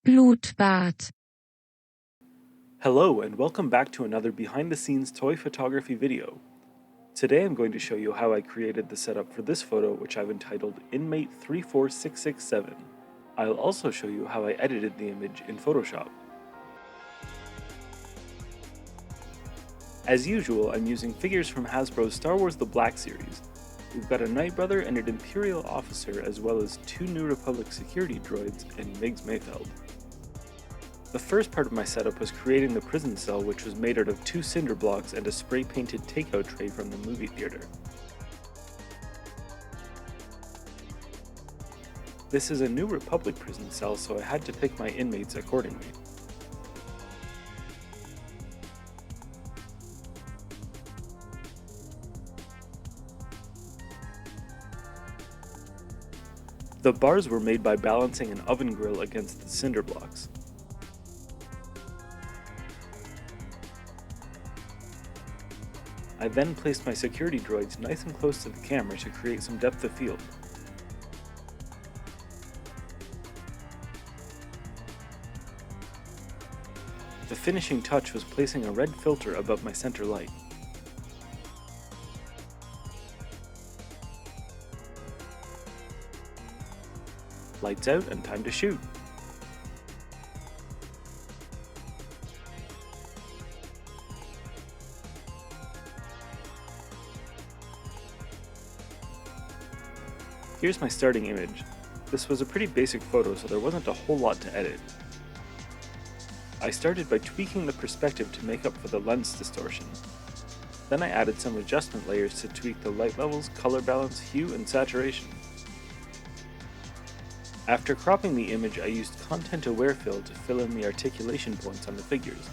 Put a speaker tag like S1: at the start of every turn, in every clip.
S1: Blutbad.
S2: Hello and welcome back to another behind-the-scenes toy photography video. Today I'm going to show you how I created the setup for this photo, which I've entitled Inmate 34667. I'll also show you how I edited the image in Photoshop. As usual, I'm using figures from Hasbro's Star Wars The Black Series. We've got a Nightbrother and an Imperial Officer, as well as two New Republic security droids and Migs Mayfeld. The first part of my setup was creating the prison cell, which was made out of 2 cinder blocks and a spray-painted takeout tray from the movie theater. This is a New Republic prison cell, so I had to pick my inmates accordingly. The bars were made by balancing an oven grill against the cinder blocks. I then placed my security droids nice and close to the camera to create some depth of field. The finishing touch was placing a red filter above my center light. Lights out and time to shoot. Here's my starting image. This was a pretty basic photo, so there wasn't a whole lot to edit. I started by tweaking the perspective to make up for the lens distortion. Then I added some adjustment layers to tweak the light levels, color balance, hue, and saturation. After cropping the image, I used content-aware fill to fill in the articulation points on the figures.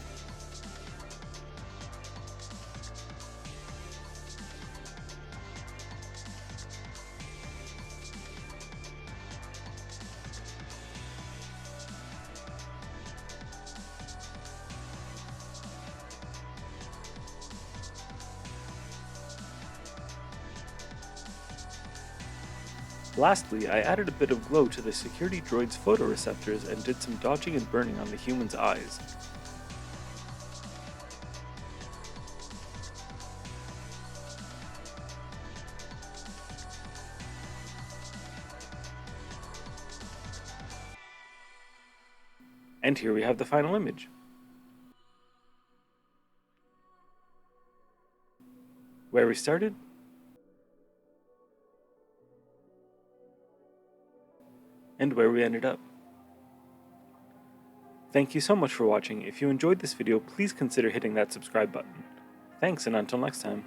S2: Lastly, I added a bit of glow to the security droid's photoreceptors and did some dodging and burning on the human's eyes. And here we have the final image. Where we started? And where we ended up. Thank you so much for watching. If you enjoyed this video, please consider hitting that subscribe button. Thanks, and until next time.